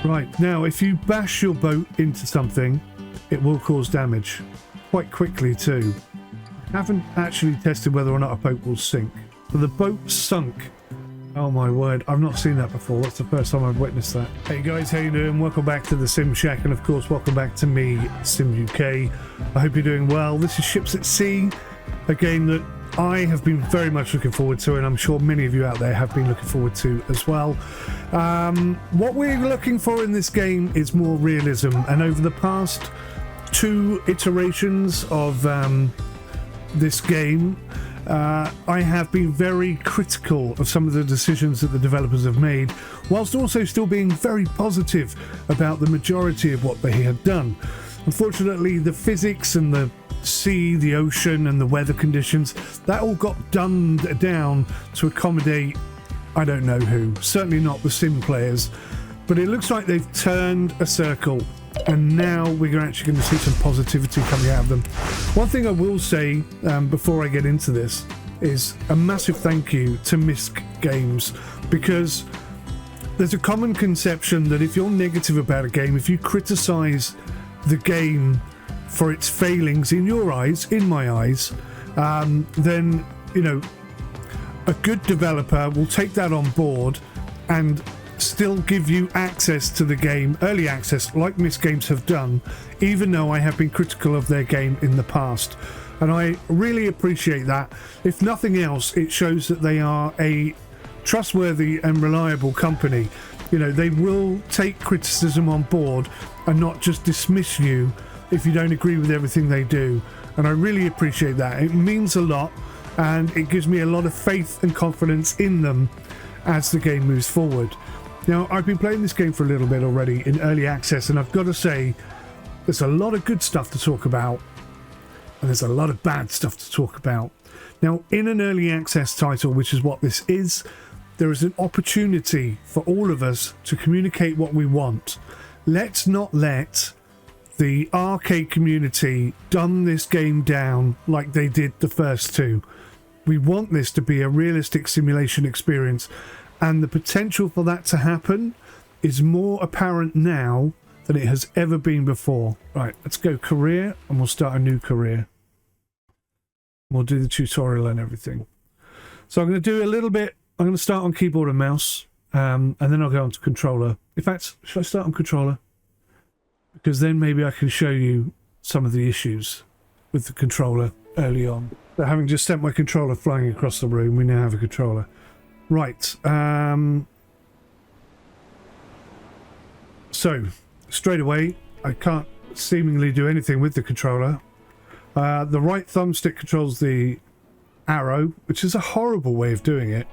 Right, now if you bash your boat into something, it will cause damage. Quite quickly too. I haven't actually tested whether or not a boat will sink. So the boat sunk. Oh my word, I've not seen that before. That's the first time I've witnessed that. Hey guys, how you doing? Welcome back to the Sim Shack, and of course welcome back to me, Sim UK. I hope you're doing well. This is Ships at Sea, a game that I have been very much looking forward to, and I'm sure many of you out there have been looking forward to as well. What we're looking for in this game is more realism, and over the past 2 iterations of this game, I have been very critical of some of the decisions that the developers have made, whilst also still being very positive about the majority of what they have done. Unfortunately, the physics and the sea, the ocean and the weather conditions, that all got dumbed down to accommodate I don't know who, certainly not the sim players, but it looks like they've turned a circle and now we're actually going to see some positivity coming out of them. One thing I will say before I get into this is a massive thank you to Misc Games, because there's a common conception that if you're negative about a game, if you criticize the game for its failings in your eyes, in my eyes, then, you know, a good developer will take that on board and still give you access to the game, early access, like Misc Games have done, even though I have been critical of their game in the past. And I really appreciate that. If nothing else, it shows that they are a trustworthy and reliable company. You know, they will take criticism on board and not just dismiss you if you don't agree with everything they do. And I really appreciate that. It means a lot, and it gives me a lot of faith and confidence in them as the game moves forward. Now, I've been playing this game for a little bit already in early access, and I've got to say, there's a lot of good stuff to talk about, and there's a lot of bad stuff to talk about. Now, in an early access title, which is what this is, there is an opportunity for all of us to communicate what we want. Let's not let the arcade community dumb this game down like they did the first 2. We want this to be a realistic simulation experience, and the potential for that to happen is more apparent now than it has ever been before. Right, let's go career, and we'll start a new career. We'll do the tutorial and everything. So I'm going to do a little bit. I'm going to start on keyboard and mouse, and then I'll go on to controller. In fact, should I start on controller? Because then maybe I can show you some of the issues with the controller early on. So having just sent my controller flying across the room, we now have a controller. Right. So, straight away, I can't seemingly do anything with the controller. The right thumbstick controls the arrow, which is a horrible way of doing it.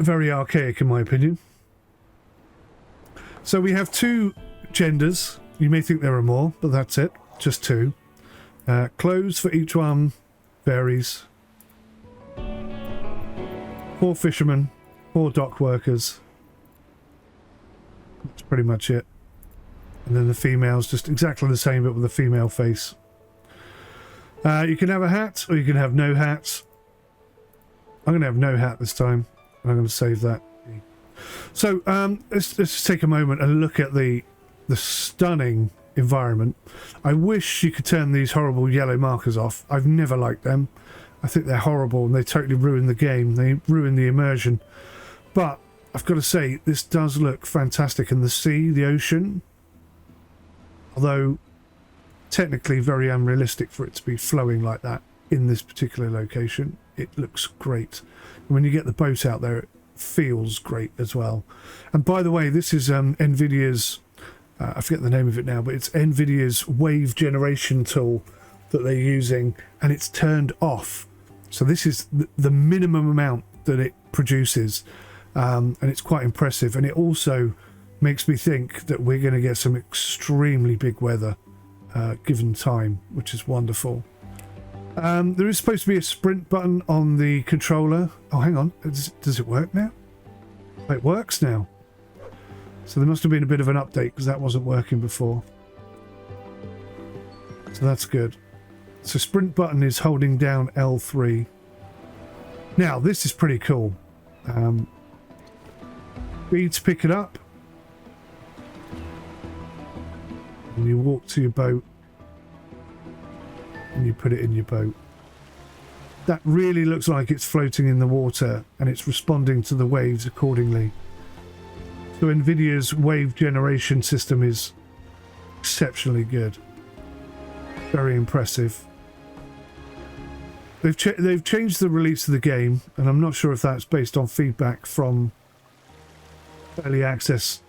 Very archaic in my opinion. So we have 2 genders. You may think there are more, but that's it. Just 2. Clothes for each one varies. 4 fishermen, 4 dock workers. That's pretty much it. And then the females, just exactly the same, but with a female face. You can have a hat, or you can have no hats. I'm going to have no hat this time. I'm going to save that. So let's just take a moment and look at the stunning environment. I wish you could turn these horrible yellow markers off. I've never liked them. I think they're horrible and they totally ruin the game. They ruin the immersion. But I've got to say, this does look fantastic. And the sea, the ocean, although technically very unrealistic for it to be flowing like that in this particular location, it looks great. And when you get the boat out there, it feels great as well. And by the way, this is NVIDIA's I forget the name of it now, but it's NVIDIA's wave generation tool that they're using, and it's turned off. So this is the minimum amount that it produces, and it's quite impressive. And it also makes me think that we're going to get some extremely big weather given time, which is wonderful. There is supposed to be a sprint button on the controller. Oh, hang on. Does it work now? It works now. So there must have been a bit of an update because that wasn't working before. So that's good. So sprint button is holding down L3. Now, this is pretty cool. speed to pick it up. And you walk to your boat and you put it in your boat. That really looks like it's floating in the water and it's responding to the waves accordingly. So NVIDIA's wave generation system is exceptionally good. Very impressive. They've changed the release of the game, and I'm not sure if that's based on feedback from early access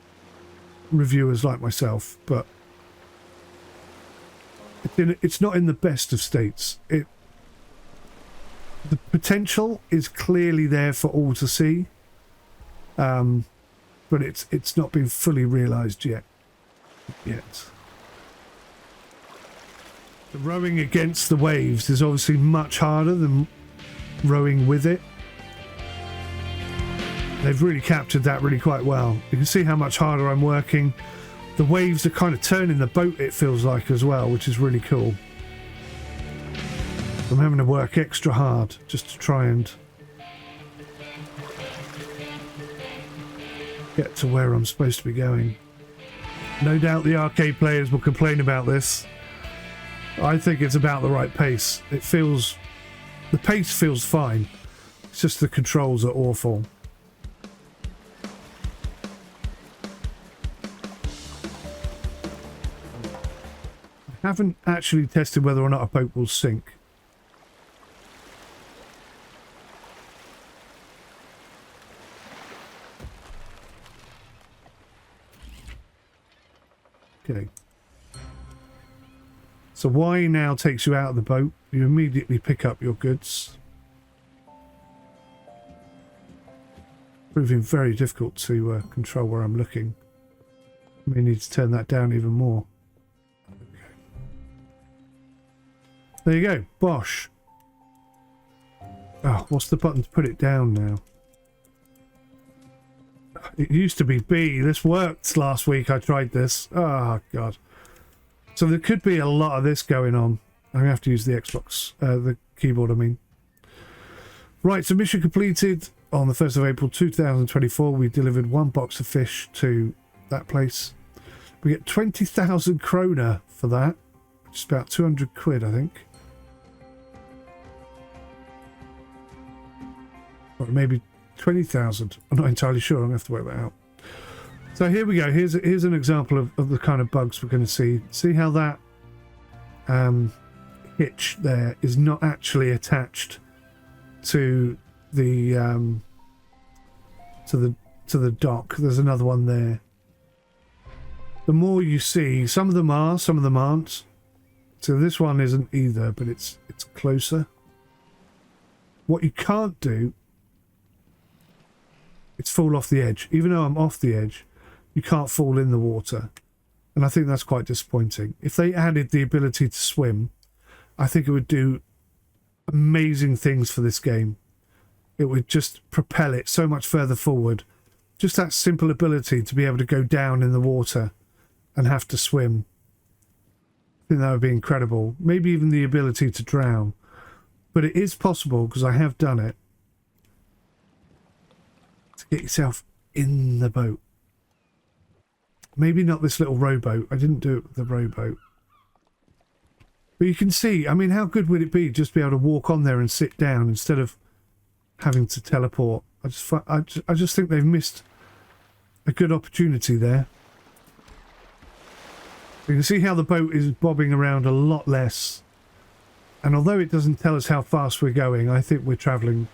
reviewers like myself, but it's not in the best of states. The potential is clearly there for all to see, but it's not been fully realised yet. The rowing against the waves is obviously much harder than rowing with it. They've really captured that really quite well. You can see how much harder I'm working. The waves are kind of turning the boat, it feels like, as well, which is really cool. I'm having to work extra hard just to try and get to where I'm supposed to be going. No doubt the arcade players will complain about this. I think it's about the right pace. The pace feels fine. It's just the controls are awful. I haven't actually tested whether or not a boat will sink. Okay. So Y now takes you out of the boat. You immediately pick up your goods. Proving very difficult to control where I'm looking. May need to turn that down even more. Okay. There you go. Bosh. Oh, what's the button to put it down now? It used to be B. This worked last week. I tried this. Oh, God. So there could be a lot of this going on. I'm going to have to use the Xbox, the keyboard, I mean. Right, so mission completed on the 1st of April 2024. We delivered 1 box of fish to that place. We get 20,000 kroner for that, which is about 200 quid, I think. Or maybe 20,000. I'm not entirely sure. I'm going to have to work that out. So here we go. Here's an example of the kind of bugs we're going to see. See how that hitch there is not actually attached to the to the dock. There's another one there. The more you see, some of them are, some of them aren't. So this one isn't either, but it's closer. What you can't do is fall off the edge. Even though I'm off the edge, you can't fall in the water. And I think that's quite disappointing. If they added the ability to swim, I think it would do amazing things for this game. It would just propel it so much further forward. Just that simple ability to be able to go down in the water and have to swim. I think that would be incredible. Maybe even the ability to drown. But it is possible, because I have done it, to get yourself in the boat. Maybe not this little rowboat. I didn't do it with the rowboat. But you can see, I mean, how good would it be just to be able to walk on there and sit down instead of having to teleport? I just think they've missed a good opportunity there. You can see how the boat is bobbing around a lot less. And although it doesn't tell us how fast we're going, I think we're travelling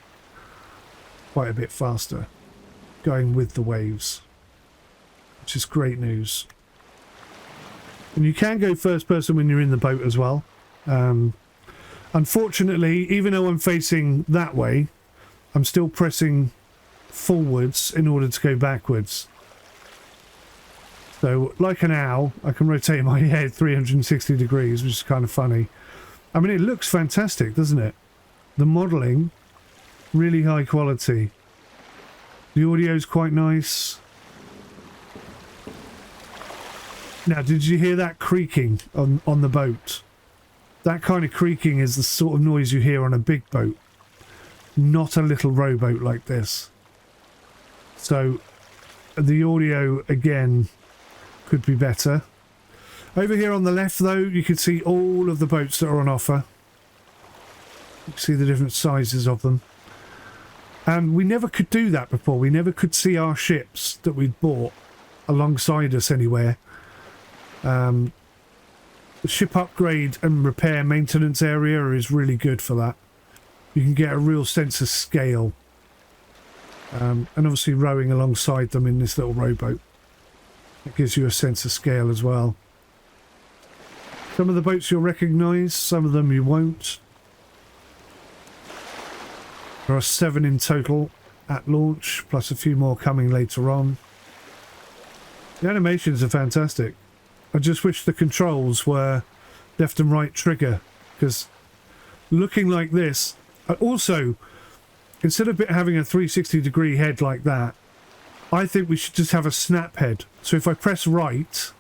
quite a bit faster. Going with the waves. Which is great news. And you can go first person when you're in the boat as well. Unfortunately, even though I'm facing that way, I'm still pressing forwards in order to go backwards. So, like an owl, I can rotate my head 360 degrees, which is kind of funny. I mean, it looks fantastic, doesn't it? The modelling, really high quality. The audio's quite nice. Now, did you hear that creaking on the boat? That kind of creaking is the sort of noise you hear on a big boat. Not a little rowboat like this. So, the audio again could be better. Over here on the left though, you can see all of the boats that are on offer. You can see the different sizes of them. And we never could do that before. We never could see our ships that we'd bought alongside us anywhere. The ship upgrade and repair maintenance area is really good for that. You can get a real sense of scale. And obviously rowing alongside them in this little rowboat. It gives you a sense of scale as well. Some of the boats you'll recognise, some of them you won't. There are 7 in total at launch, plus a few more coming later on. The animations are fantastic. I just wish the controls were left and right trigger, because looking like this, also, instead of it having a 360-degree head like that, I think we should just have a snap head. So if I press right,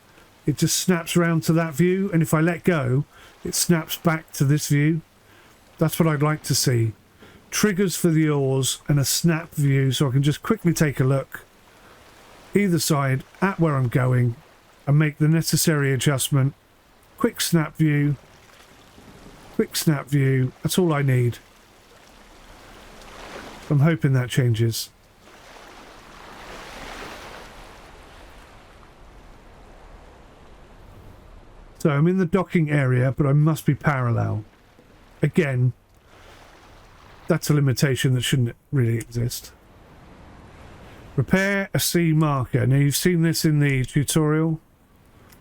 it just snaps around to that view, and if I let go, it snaps back to this view. That's what I'd like to see. Triggers for the oars and a snap view, so I can just quickly take a look either side at where I'm going and make the necessary adjustment. Quick snap view. Quick snap view. That's all I need. I'm hoping that changes. So I'm in the docking area, but I must be parallel. Again, that's a limitation that shouldn't really exist. Repair a sea marker. Now you've seen this in the tutorial.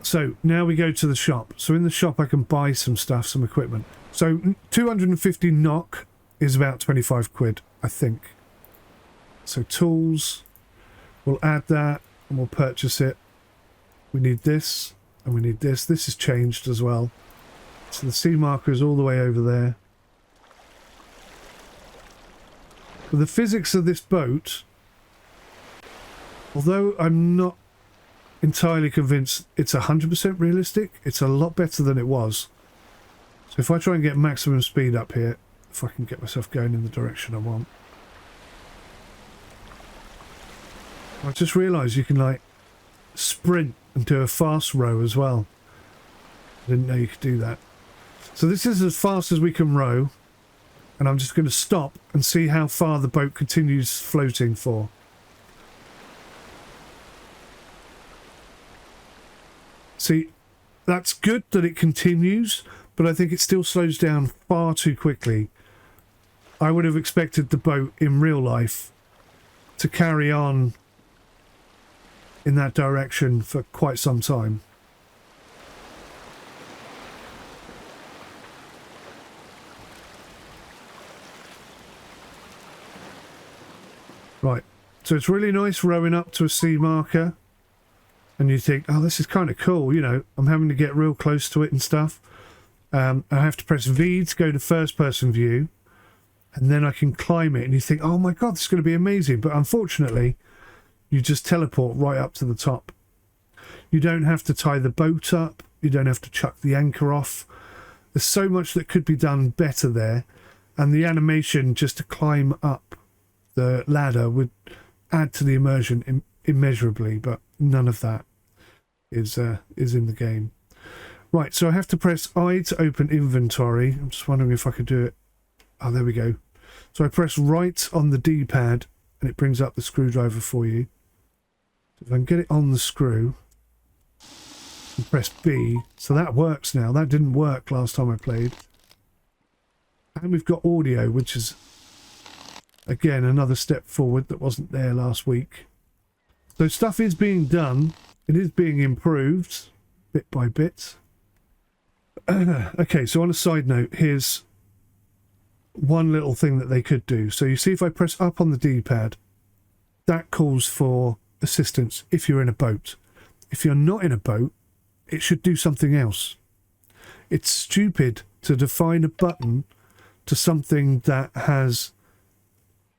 So now we go to the shop. So in the shop I can buy some stuff, some equipment. So 250 NOK is about 25 quid, I think. So tools, we'll add that and we'll purchase it. We need this and we need this. This has changed as well. So the sea marker is all the way over there. But the physics of this boat, although I'm not entirely convinced it's 100% realistic, it's a lot better than it was. So if I try and get maximum speed up here, if I can get myself going in the direction I want. I just realised you can like sprint and do a fast row as well. I didn't know you could do that. So this is as fast as we can row. And I'm just going to stop and see how far the boat continues floating for. See, that's good that it continues, but I think it still slows down far too quickly. I would have expected the boat in real life to carry on in that direction for quite some time. Right, so it's really nice rowing up to a sea marker and you think, oh, this is kind of cool, you know, I'm having to get real close to it and stuff. I have to press V to go to first person view and then I can climb it and you think, oh my god, this is going to be amazing. But unfortunately, you just teleport right up to the top. You don't have to tie the boat up, you don't have to chuck the anchor off. There's so much that could be done better there, and the animation just to climb up the ladder would add to the immersion immeasurably, but none of that is in the game. Right, so I have to press I to open inventory. I'm just wondering if I could do it. Oh, there we go. So I press right on the D-pad and it brings up the screwdriver for you. So if I can get it on the screw and press B, so that works now. That didn't work last time I played. And we've got audio, which is again another step forward that wasn't there last week. So stuff is being done. It is being improved bit by bit. Okay, so on a side note, here's one little thing that they could do. So you see if I press up on the D-pad, that calls for assistance if you're in a boat. If you're not in a boat, it should do something else. It's stupid to define a button to something that has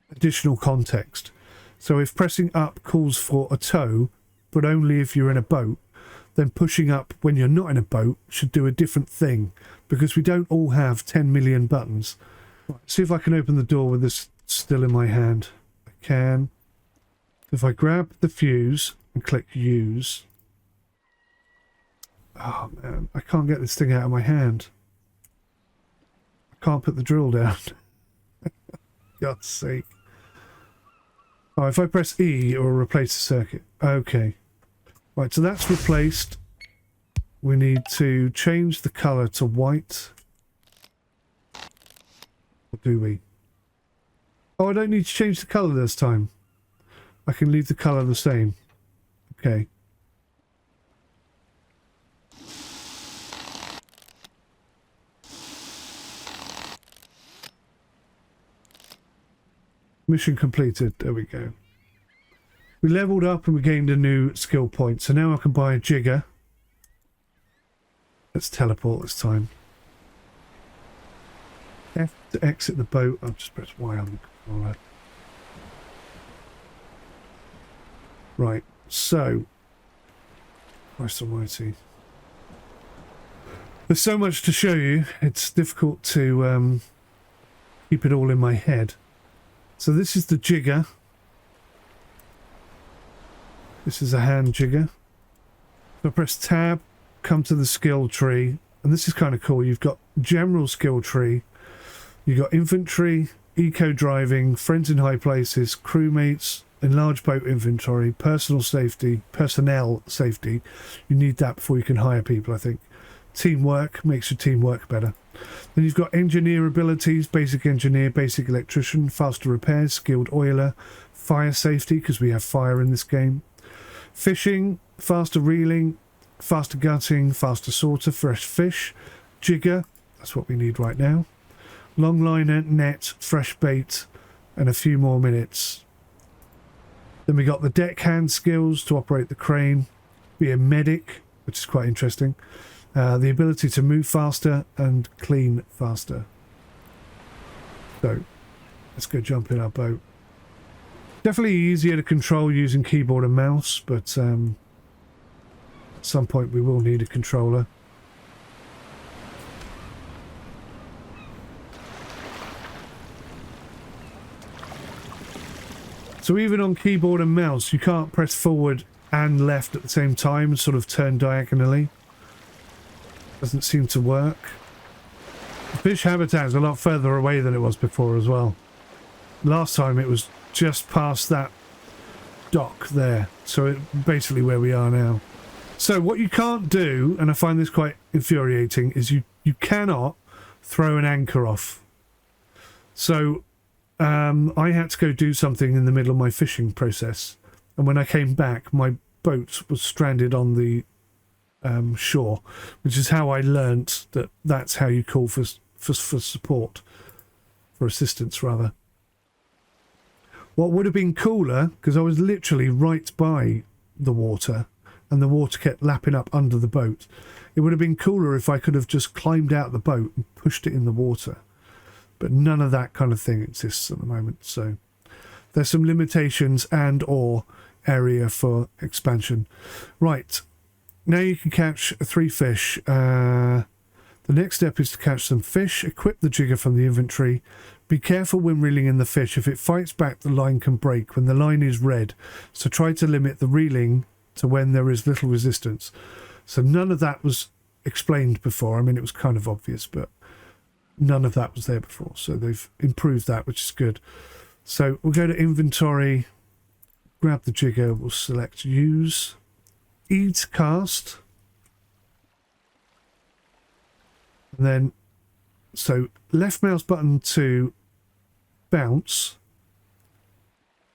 additional context. So if pressing up calls for a tow, but only if you're in a boat, then pushing up when you're not in a boat should do a different thing, because we don't all have 10 million buttons. Right, see if I can open the door with this still in my hand. I can. If I grab the fuse and click use... Oh man, I can't get this thing out of my hand. I can't put the drill down. God's sake. Oh, if I press E, it will replace the circuit. Okay. Right, so that's replaced. We need to change the colour to white. Or do we? Oh, I don't need to change the colour this time. I can leave the colour the same. Okay. Mission completed. There we go. We leveled up and we gained a new skill point. So now I can buy a jigger. Let's teleport this time. F to exit the boat. I'll just press Y on the controller. Right. So. Christ almighty. There's so much to show you. It's difficult to keep it all in my head. So this is the jigger. This is a hand jigger. So I press tab, come to the skill tree, and this is kind of cool. You've got general skill tree, you've got infantry, eco driving, friends in high places, crewmates, enlarged boat inventory, personnel safety. You need that before you can hire people, I think. Teamwork makes your team work better. Then you've got engineer abilities, basic engineer, basic electrician, faster repairs, skilled oiler, fire safety, because we have fire in this game. Fishing, faster reeling, faster gutting, faster sorter, fresh fish, jigger, that's what we need right now. Long liner, net, fresh bait, and a few more minutes. Then we got the deckhand skills to operate the crane, be a medic, which is quite interesting. The ability to move faster and clean faster. So, let's go jump in our boat. Definitely easier to control using keyboard and mouse, but at some point we will need a controller. So even on keyboard and mouse, you can't press forward and left at the same time and sort of turn diagonally. Doesn't seem to work. The fish habitat is a lot further away than it was before as well. Last time it was just past that dock there. So basically where we are now. So what you can't do, and I find this quite infuriating, is you cannot throw an anchor off. So I had to go do something in the middle of my fishing process. And when I came back, my boat was stranded on the shore, which is how I learnt that that's how you call for support, for assistance rather. What would have been cooler, because I was literally right by the water and the water kept lapping up under the boat, it would have been cooler if I could have just climbed out the boat and pushed it in the water, but none of that kind of thing exists at the moment. So there's some limitations and or area for expansion. Right. Now you can catch 3 fish. The next step is to catch some fish, equip the jigger from the inventory. Be careful when reeling in the fish. If it fights back, the line can break when the line is red. So try to limit the reeling to when there is little resistance. So none of that was explained before. I mean, it was kind of obvious, but none of that was there before. So they've improved that, which is good. So we'll go to inventory, grab the jigger, we'll select use. E to cast, and then so left mouse button to bounce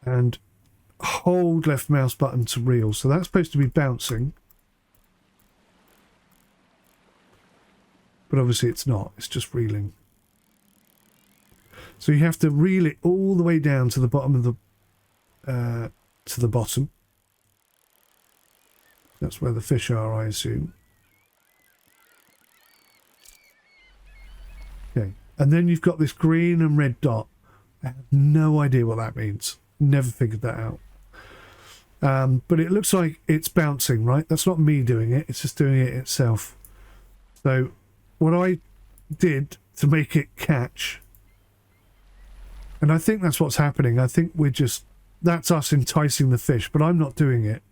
and hold left mouse button to reel. So that's supposed to be bouncing, but obviously it's not, it's just reeling. So you have to reel it all the way down to the bottom of the bottom. That's where the fish are, I assume. Okay. And then you've got this green and red dot. I have no idea what that means. Never figured that out. But it looks like it's bouncing, right? That's not me doing it. It's just doing it itself. So what I did to make it catch, and I think that's what's happening. I think we're just that's us enticing the fish, but I'm not doing it.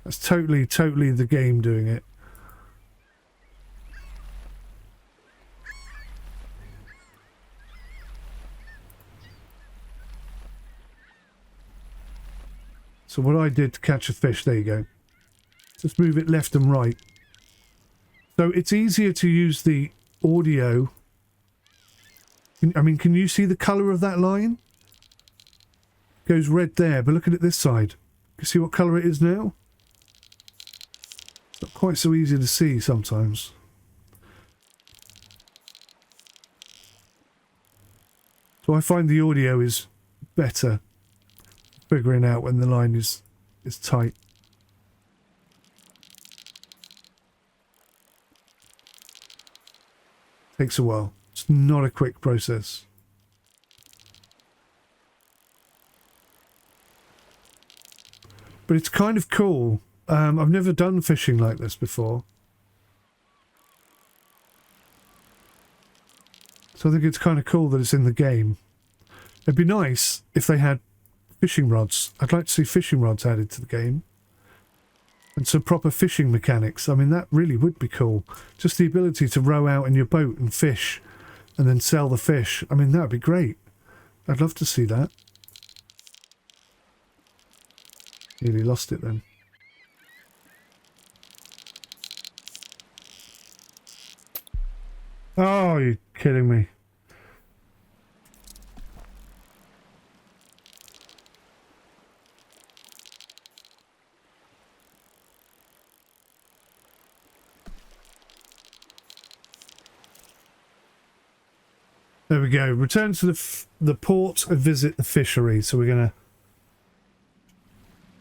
That's totally the game doing it. So what I did to catch a fish, there you go. Just move it left and right. So it's easier to use the audio. I mean, can you see the colour of that line? It goes red there, but look at it this side. You see what colour it is now? It's not quite so easy to see sometimes. So I find the audio is better figuring out when the line is tight. Takes a while. It's not a quick process. But it's kind of cool. I've never done fishing like this before. So I think it's kind of cool that it's in the game. It'd be nice if they had fishing rods. I'd like to see fishing rods added to the game. And some proper fishing mechanics. I mean, that really would be cool. Just the ability to row out in your boat and fish and then sell the fish. I mean, that would be great. I'd love to see that. Nearly lost it then. Oh, you're kidding me. There we go. Return to the port and visit the fishery. So we're going to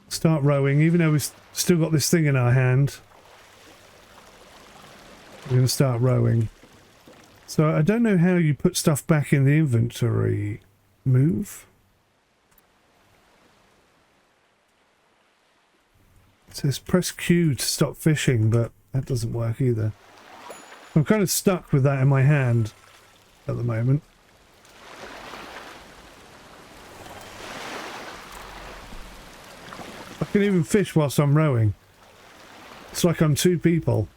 start rowing, even though we've still got this thing in our hand. We're going to start rowing. So I don't know how you put stuff back in the inventory. Move. It says press Q to stop fishing, but that doesn't work either. I'm kind of stuck with that in my hand at the moment. I can even fish whilst I'm rowing. It's like I'm two people.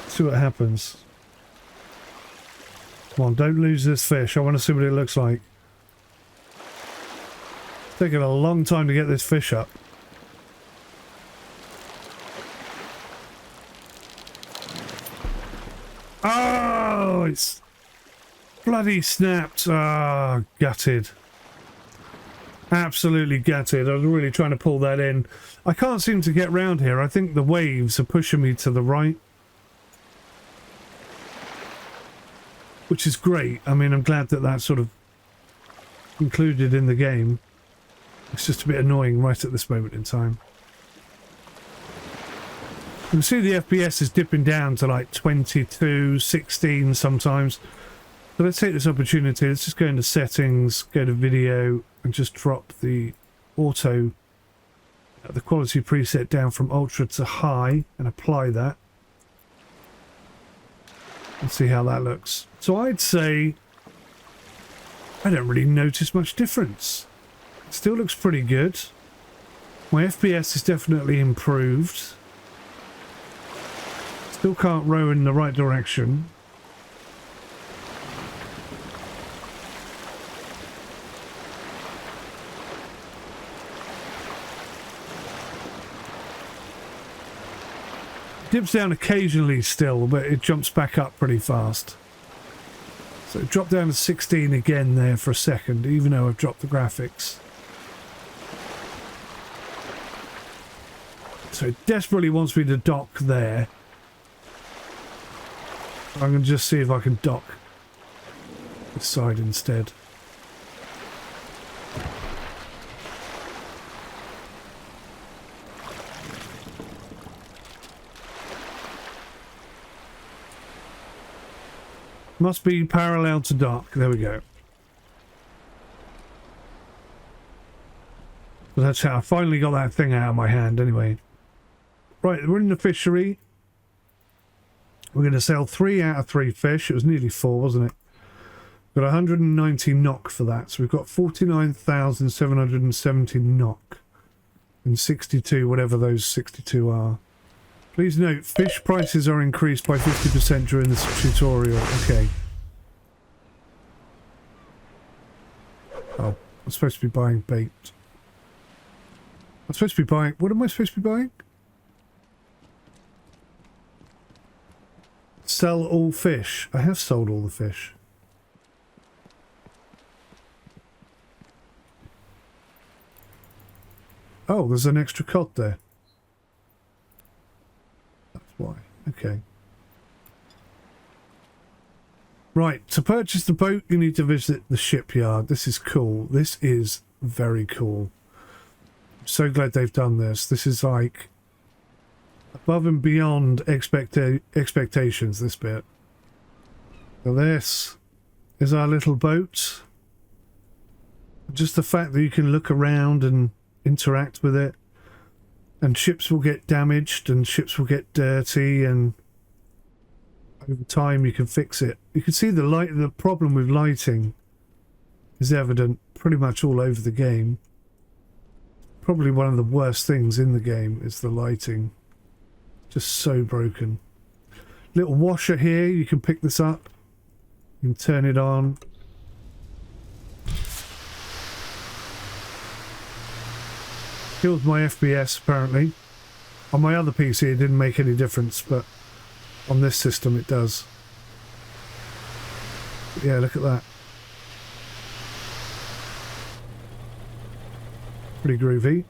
See what happens. Come on, don't lose this fish. I want to see what it looks like. It's taken a long time to get this fish up. Oh, it's bloody snapped. Ah, oh, gutted. Absolutely gutted. I was really trying to pull that in. I can't seem to get round here. I think the waves are pushing me to the right. Which is great. I mean, I'm glad that that's sort of included in the game. It's just a bit annoying right at this moment in time. You can see the FPS is dipping down to like 22, 16 sometimes. So let's take this opportunity. Let's just go into settings, go to video, and just drop the auto, the quality preset down from ultra to high, and apply that. Let's see how that looks. So I'd say I don't really notice much difference. It still looks pretty good. My FPS is definitely improved. Still can't row in the right direction. Dips down occasionally still, but it jumps back up pretty fast. So it dropped down to 16 again there for a second, even though I've dropped the graphics. So it desperately wants me to dock there. I'm going to just see if I can dock this side instead. Must be parallel to dock. There we go. So that's how I finally got that thing out of my hand anyway. Right, we're in the fishery. We're going to sell 3 out of 3 fish. It was nearly 4, wasn't it? Got 190 knock for that, so we've got 49,770 knock. And 62, whatever those 62 are. Please note, fish prices are increased by 50% during this tutorial. Okay. Oh, I'm supposed to be buying bait. I'm supposed to be buying... What am I supposed to be buying? Sell all fish. I have sold all the fish. Oh, there's an extra cod there. That's why. Okay. Right, to purchase the boat, you need to visit the shipyard. This is cool. This is very cool. I'm so glad they've done this. This is like above and beyond expectations, this bit. So this is our little boat. Just the fact that you can look around and interact with it, and ships will get damaged and ships will get dirty, and over time you can fix it. You can see the problem with lighting is evident pretty much all over the game. Probably one of the worst things in the game is the lighting. Just so broken. Little washer here, you can pick this up, you can turn it on. Killed my FPS apparently. On my other PC it didn't make any difference, but on this system it does. But yeah, look at that. Pretty groovy.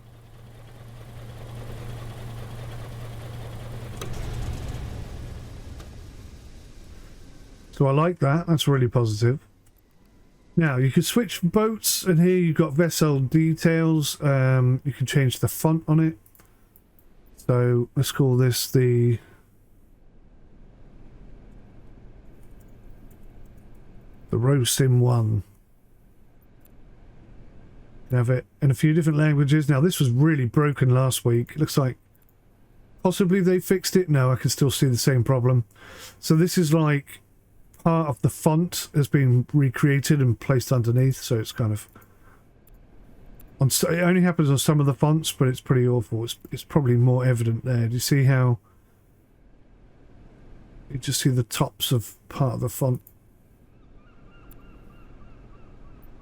So I like that, that's really positive. Now, you can switch boats, and here you've got vessel details. You can change the font on it. So, let's call this the... Rowsim 1. You can have it in a few different languages. Now, this was really broken last week. It looks like possibly they fixed it. No, I can still see the same problem. So this is like... part of the font has been recreated and placed underneath, so it's kind of it only happens on some of the fonts, but it's pretty awful. It's probably more evident there. Do you see how you just see the tops of part of the font?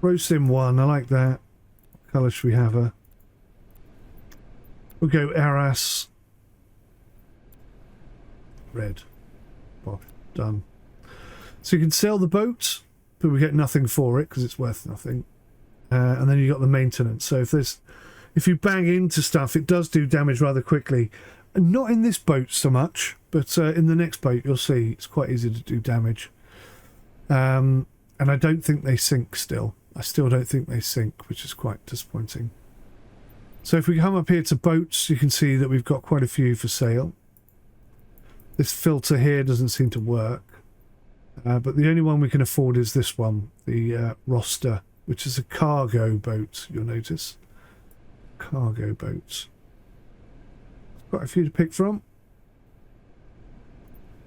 Rowsim 1, I like that. What colour should we have her? We'll go Aras red. Bosh, done. So you can sell the boat, but we get nothing for it because it's worth nothing. And then you got the maintenance. So if you bang into stuff, it does do damage rather quickly. And not in this boat so much, but in the next boat you'll see it's quite easy to do damage. And I don't think they sink still. I still don't think they sink, which is quite disappointing. So if we come up here to boats, you can see that we've got quite a few for sale. This filter here doesn't seem to work. But the only one we can afford is this one, the Roster, which is a cargo boat, you'll notice. Cargo boats. Quite a few to pick from.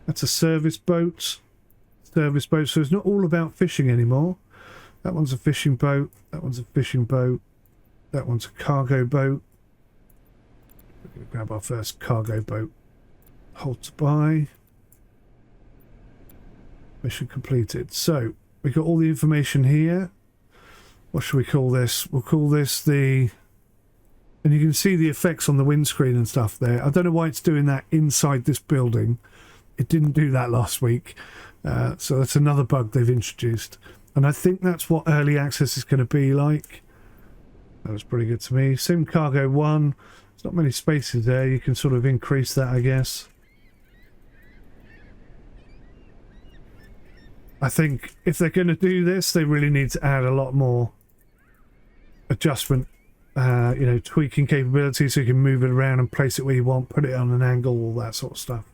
That's a service boat. Service boat, so it's not all about fishing anymore. That one's a fishing boat. That one's a fishing boat. That one's a cargo boat. We're going to grab our first cargo boat. Hold to buy. Mission completed. So, we got all the information here. What should we call this? We'll call this the... And you can see the effects on the windscreen and stuff there. I don't know why it's doing that inside this building. It didn't do that last week. So that's another bug they've introduced. And I think that's what early access is going to be like. That was pretty good to me. Sim Cargo 1. There's not many spaces there. You can sort of increase that, I guess. I think if they're going to do this, they really need to add a lot more adjustment, you know, tweaking capability so you can move it around and place it where you want, put it on an angle, all that sort of stuff.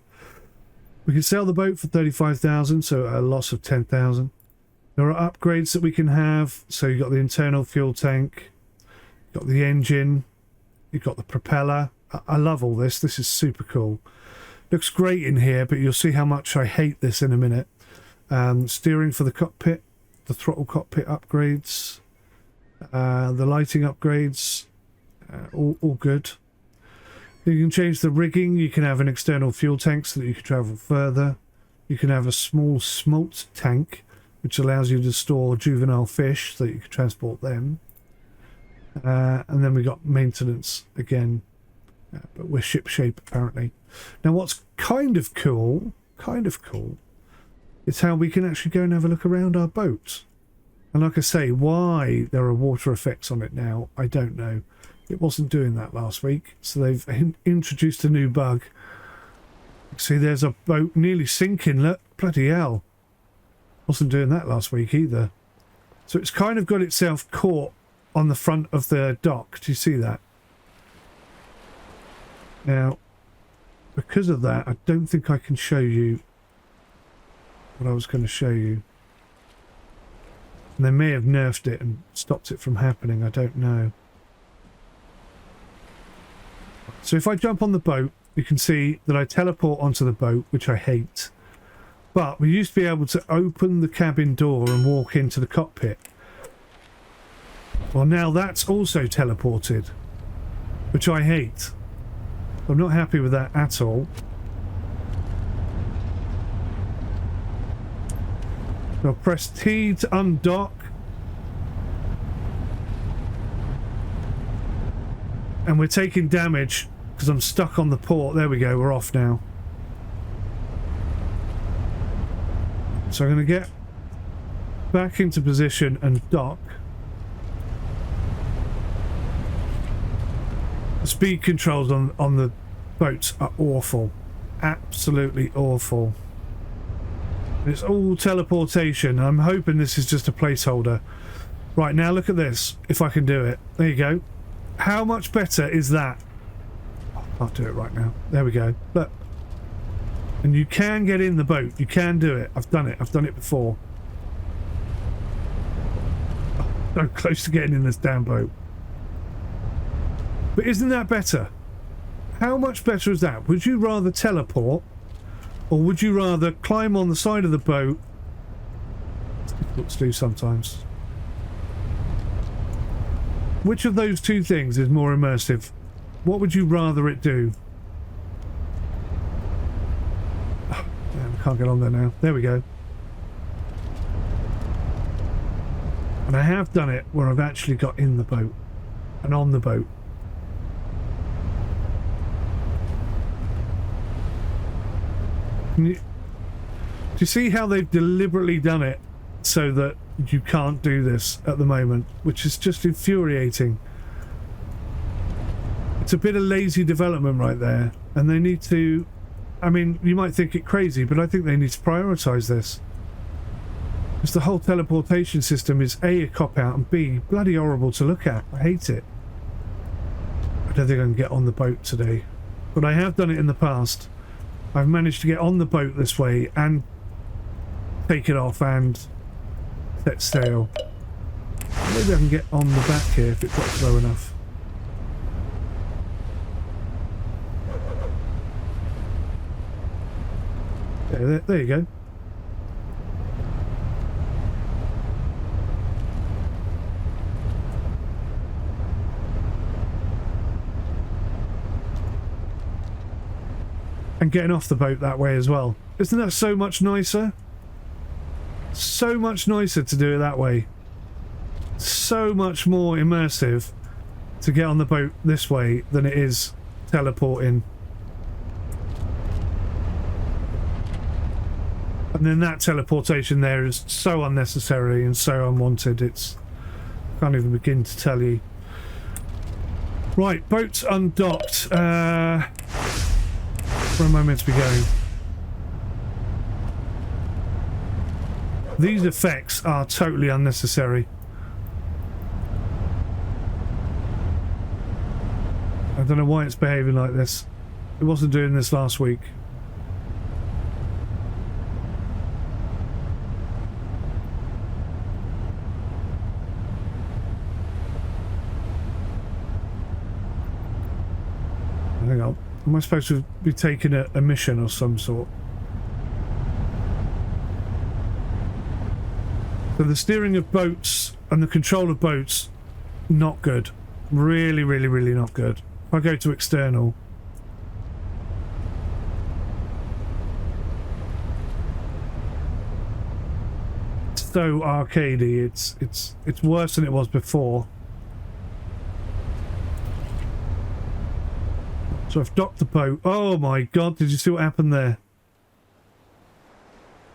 We can sell the boat for 35,000, so a loss of 10,000. There are upgrades that we can have. So you've got the internal fuel tank, you've got the engine, you've got the propeller. I love all this. This is super cool. Looks great in here, but you'll see how much I hate this in a minute. Steering for the cockpit. the throttle cockpit upgrades, the lighting upgrades, all good. You can change the rigging. You can have an external fuel tank so that you can travel further. You can have a small smolt tank, which allows you to store juvenile fish so that you can transport them. And then we got maintenance again, but we're ship shape apparently. Now what's kind of cool, is how we can actually go and have a look around our boat. And like I say, why there are water effects on it now, I don't know. It wasn't doing that last week, so they've introduced a new bug. See, there's a boat nearly sinking. Look, bloody hell. Wasn't doing that last week either. So it's kind of got itself caught on the front of the dock. Do you see that? Now, because of that, I don't think I can show you what I was going to show you. And they may have nerfed it and stopped it from happening. I don't know. So if I jump on the boat, you can see that I teleport onto the boat, which I hate. But we used to be able to open the cabin door and walk into the cockpit. Well, now that's also teleported, which I hate. I'm not happy with that at all. I'll press T to undock. And we're taking damage because I'm stuck on the port. There we go, we're off now. So I'm going to get back into position and dock. The speed controls on the boats are awful. Absolutely awful. It's all teleportation. I'm hoping this is just a placeholder. Right, now look at this. If I can do it. There you go. How much better is that? I'll do it right now. There we go. Look. And you can get in the boat. You can do it. I've done it. I've done it before. Oh, so close to getting in this damn boat. But isn't that better? How much better is that? Would you rather teleport? Or would you rather climb on the side of the boat? It's difficult to do sometimes. Which of those two things is more immersive? What would you rather it do? Oh, damn, can't get on there now. There we go. And I have done it where I've actually got in the boat and on the boat. Do you see how they've deliberately done it so that you can't do this at the moment, which is just infuriating. It's a bit of lazy development right there, and they need to, I mean, you might think it crazy, but I think they need to prioritize this, because the whole teleportation system is A, a cop-out, and B, bloody horrible to look at. I hate it. I don't think I can get on the boat today, but I have done it in the past. I've managed to get on the boat this way and take it off and set sail. Maybe I can get on the back here if it drops low enough. There you go. And getting off the boat that way as well. Isn't that so much nicer? So much nicer to do it that way. So much more immersive to get on the boat this way than it is teleporting. And then that teleportation there is so unnecessary and so unwanted. It's... I can't even begin to tell you. Right, boat's undocked. Where am I meant to be going? These effects are totally unnecessary. I don't know why it's behaving like this. It wasn't doing this last week. Hang on. Am I supposed to be taking a mission of some sort? So the steering of boats and the control of boats, not good. Really, really, really not good. If I go to external, it's so arcadey. It's worse than it was before. So I've docked the boat. Oh my god, did you see what happened there?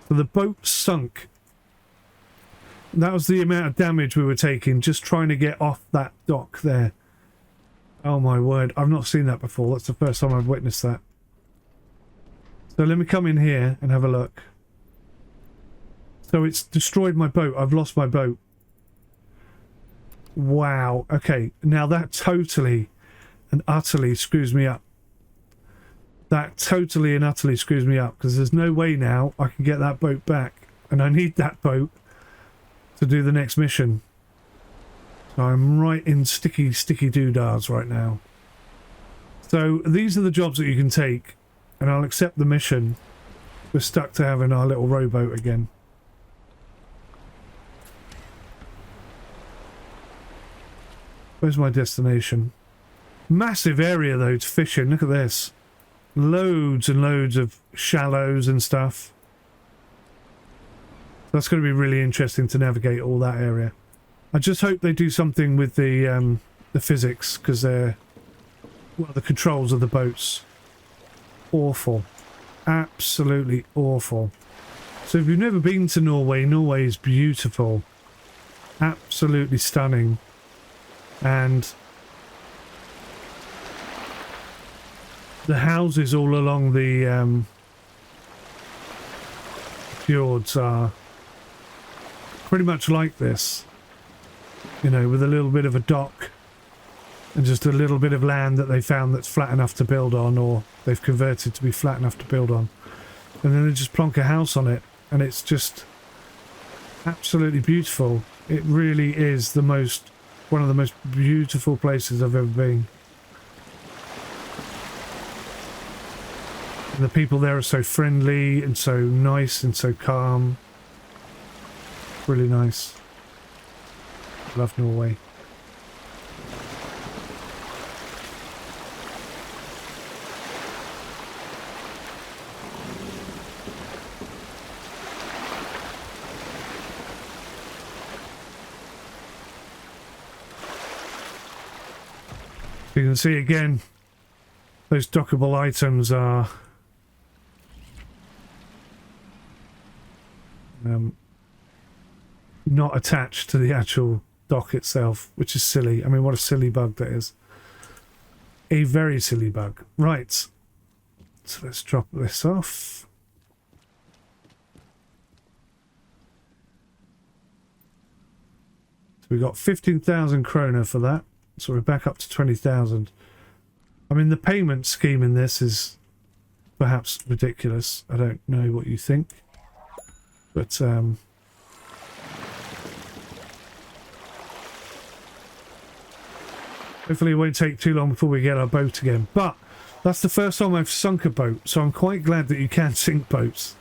So the boat sunk. That was the amount of damage we were taking just trying to get off that dock there. Oh my word, I've not seen that before. That's the first time I've witnessed that. So let me come in here and have a look. So it's destroyed my boat. I've lost my boat. Wow. Okay, now that totally and utterly screws me up. That totally and utterly screws me up because there's no way now I can get that boat back, and I need that boat to do the next mission. So I'm right in sticky doodads right now. So these are the jobs that you can take, and I'll accept the mission. We're stuck to having our little rowboat again. Where's my destination? Massive area though to fish in. Look at this. Loads and loads of shallows and stuff. That's going to be really interesting to navigate all that area. I just hope they do something with the physics, because they're, well, the controls of the boats, awful, absolutely awful. So if you've never been to Norway, Norway is beautiful, absolutely stunning, and the houses all along the fjords are pretty much like this, you know, with a little bit of a dock and just a little bit of land that they found that's flat enough to build on, or they've converted to be flat enough to build on, and then they just plonk a house on it, and it's just absolutely beautiful. It really is one of the most beautiful places I've ever been. And the people there are so friendly and so nice and so calm. Really nice. Love Norway. You can see again, those dockable items are not attached to the actual dock itself, which is silly. I mean, what a silly bug that is. A very silly bug. Right. So let's drop this off. So we got 15,000 kroner for that. So we're back up to 20,000. I mean, the payment scheme in this is perhaps ridiculous. I don't know what you think. But, hopefully it won't take too long before we get our boat again. But that's the first time I've sunk a boat, so I'm quite glad that you can sink boats.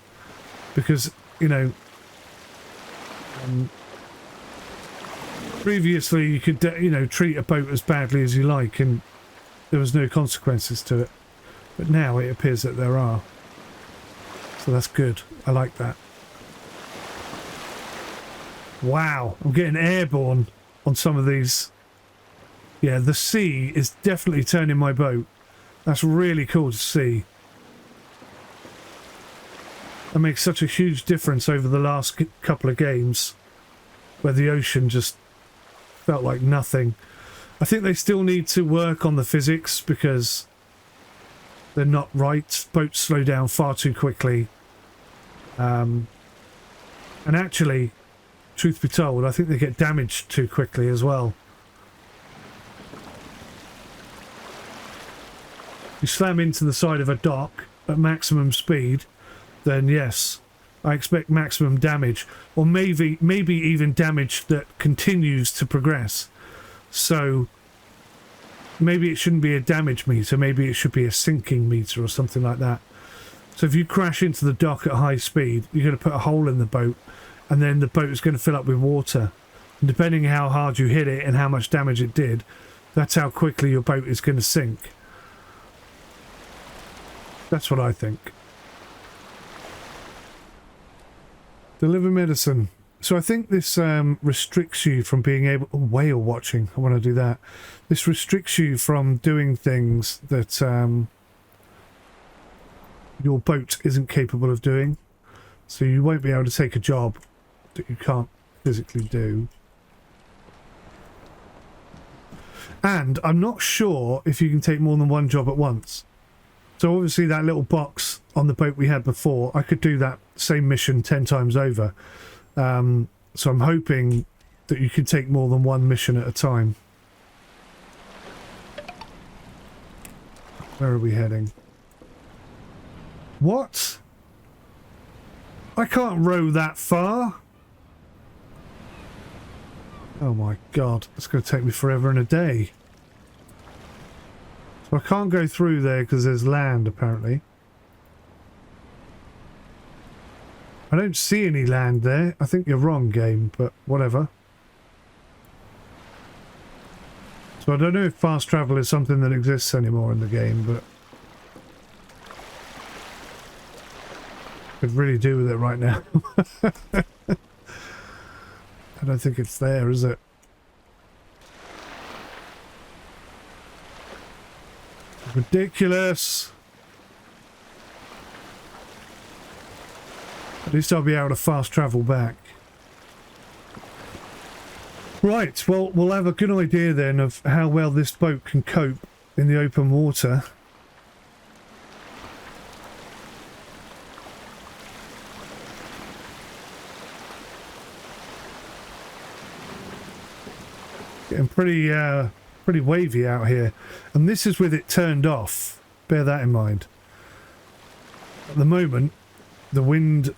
Because, you know, previously you could, you know, treat a boat as badly as you like and there was no consequences to it. But now it appears that there are. So that's good. I like that. Wow, I'm getting airborne on some of these. Yeah, the sea is definitely turning my boat. That's really cool to see. That makes such a huge difference over the last couple of games, where the ocean just felt like nothing. I think they still need to work on the physics because they're not right. Boats slow down far too quickly. And actually, truth be told, I think they get damaged too quickly as well. You slam into the side of a dock at maximum speed, then yes, I expect maximum damage, or maybe even damage that continues to progress. So maybe it shouldn't be a damage meter, maybe it should be a sinking meter or something like that. So if you crash into the dock at high speed, you're going to put a hole in the boat, and then the boat is going to fill up with water. And depending how hard you hit it and how much damage it did, that's how quickly your boat is going to sink. That's what I think. Deliver medicine. So I think this restricts you from being able... Oh, whale watching. I want to do that. This restricts you from doing things that your boat isn't capable of doing. So you won't be able to take a job that you can't physically do. And I'm not sure if you can take more than one job at once. So obviously that little box on the boat we had before, I could do that same mission 10 times over. So I'm hoping that you can take more than one mission at a time. Where are we heading? What? I can't row that far. Oh my god, it's going to take me forever and a day. So I can't go through there because there's land apparently. I don't see any land there. I think you're wrong, game, but whatever. So I don't know if fast travel is something that exists anymore in the game, but I could really do with it right now. I don't think it's there, is it? Ridiculous. At least I'll be able to fast travel back. Right, well, we'll have a good idea then of how well this boat can cope in the open water. Getting pretty wavy out here. And this is with it turned off. Bear that in mind. At the moment, the wind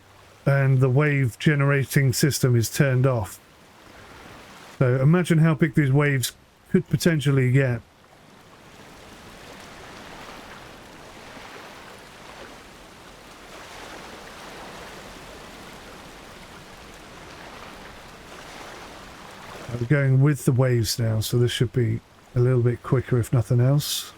and the wave generating system is turned off. So imagine how big these waves could potentially get. We're going with the waves now, so this should be a little bit quicker if nothing else.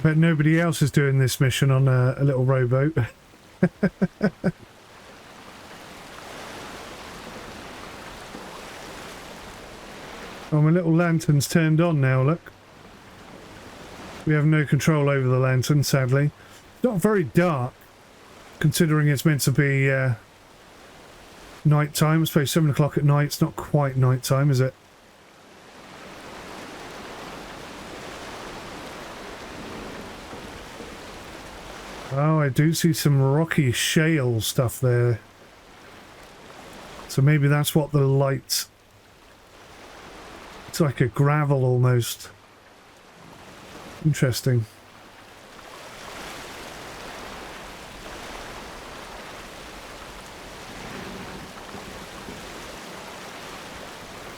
But nobody else is doing this mission on a little rowboat. Oh, my little lantern's turned on now, look. We have no control over the lantern, sadly. Not very dark, considering it's meant to be night time. I suppose 7 o'clock at night. It's not quite night time, is it? Oh, I do see some rocky shale stuff there. So maybe that's what the light... It's like a gravel almost. Interesting.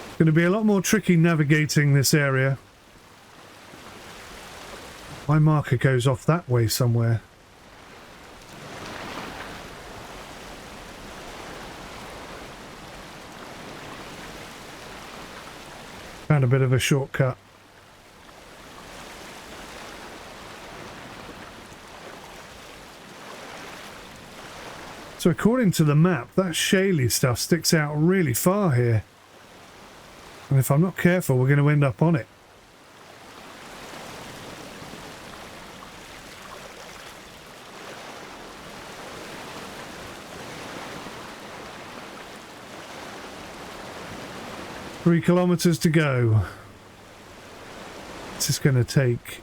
It's going to be a lot more tricky navigating this area. My marker goes off that way somewhere. Found a bit of a shortcut. So according to the map, that shaly stuff sticks out really far here. And if I'm not careful, we're going to end up on it. Three kilometers to go. This is going to take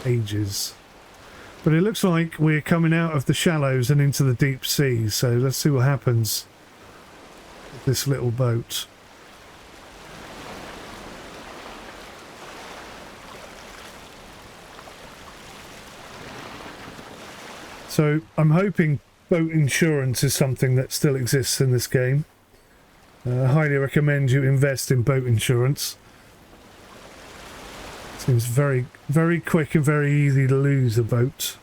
ages. But it looks like we're coming out of the shallows and into the deep sea. So let's see what happens with this little boat. So I'm hoping boat insurance is something that still exists in this game. I highly recommend you invest in boat insurance. Seems very, very quick and very easy to lose a boat.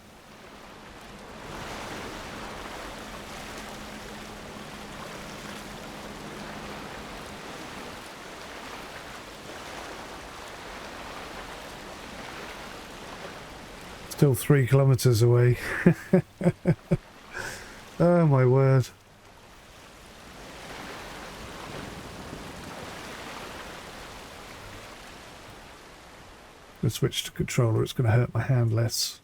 Still 3 kilometers away. Oh my word. Let's switch to controller, it's going to hurt my hand less.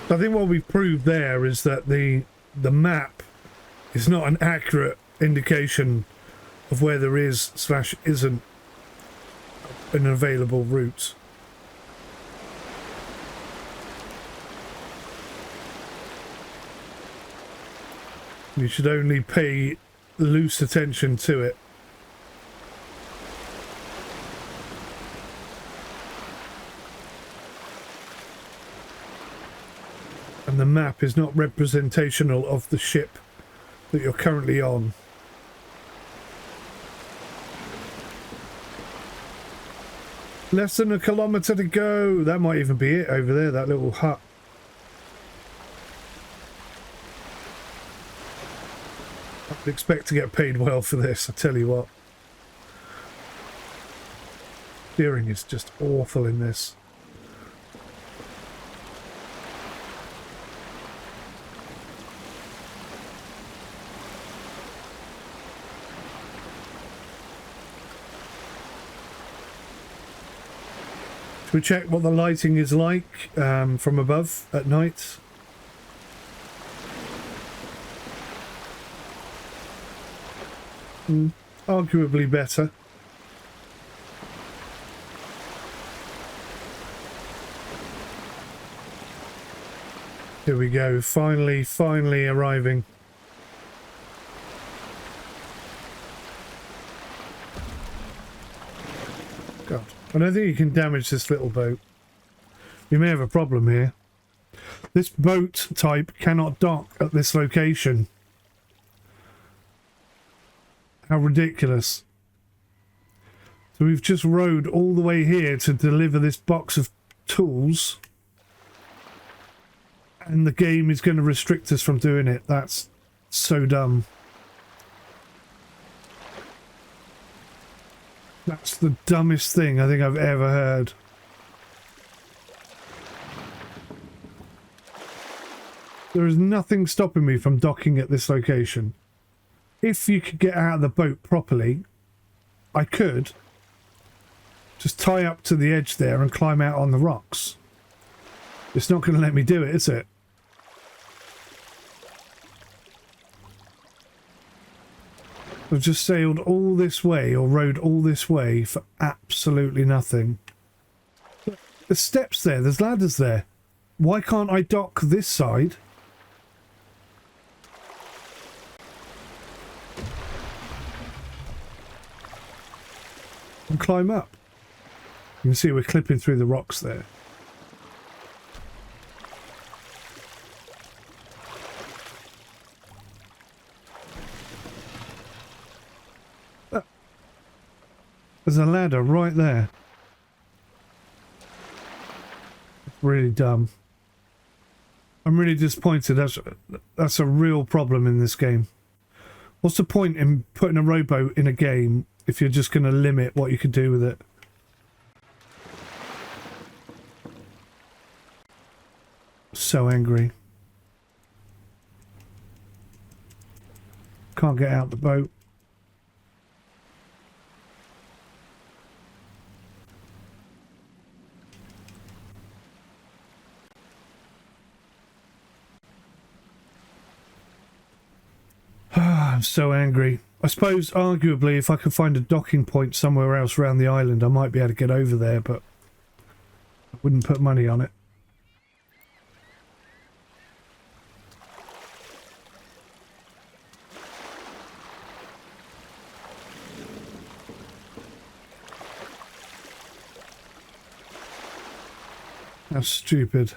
I think what we've proved there is that the map is not an accurate indication of where there is / isn't an available route. You should only pay loose attention to it. And the map is not representational of the ship that you're currently on. Less than a kilometre to go. That might even be it over there, that little hut. I'd expect to get paid well for this, I tell you what. Steering is just awful in this. We check what the lighting is like from above at night. Arguably better. Here we go, finally arriving. God. I don't think you can damage this little boat. We may have a problem here. This boat type cannot dock at this location. How ridiculous. So we've just rowed all the way here to deliver this box of tools. And the game is going to restrict us from doing it. That's so dumb. That's the dumbest thing I think I've ever heard. There is nothing stopping me from docking at this location. If you could get out of the boat properly, I could just tie up to the edge there and climb out on the rocks. It's not going to let me do it, is it? I've just sailed all this way or rowed all this way for absolutely nothing. There's steps there, there's ladders there. Why can't I dock this side? And climb up. You can see we're clipping through the rocks there. There's a ladder right there. It's really dumb. I'm really disappointed. That's a real problem in this game. What's the point in putting a rowboat in a game if you're just going to limit what you can do with it? So angry. Can't get out the boat. I'm so angry. I suppose, arguably, if I could find a docking point somewhere else around the island, I might be able to get over there, but I wouldn't put money on it. How stupid.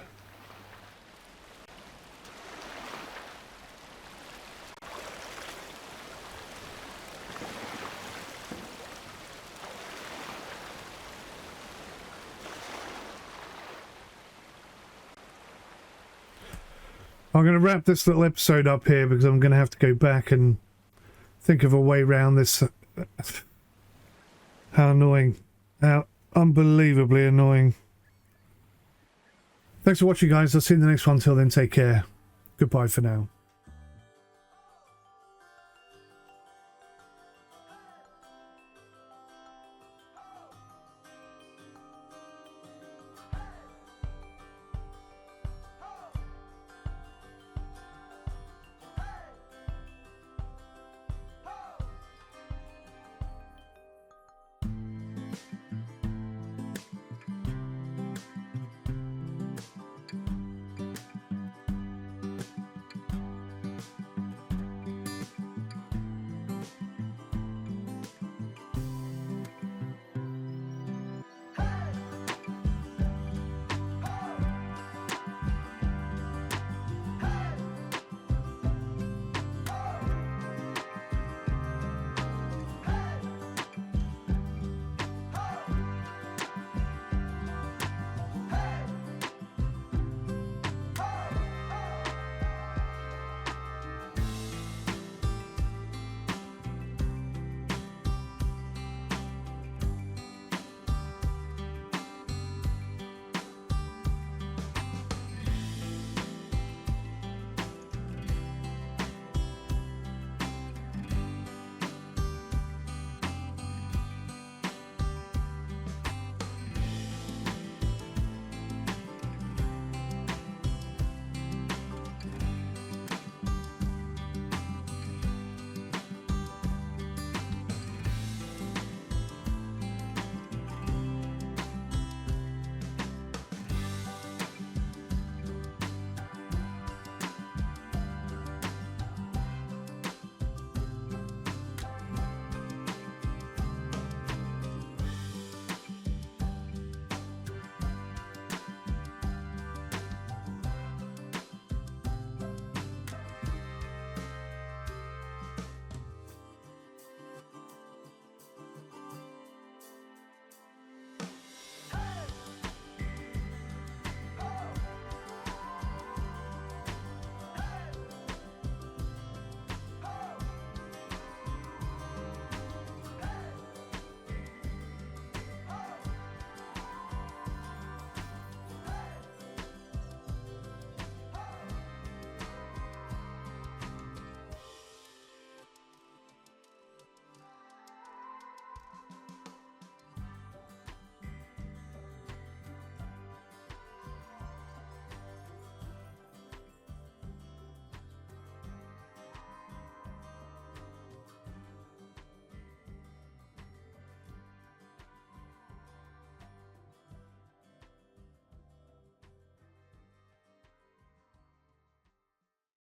I'm going to wrap this little episode up here because I'm going to have to go back and think of a way around this. How annoying. How unbelievably annoying. Thanks for watching, guys. I'll see you in the next one. Till then, take care. Goodbye for now.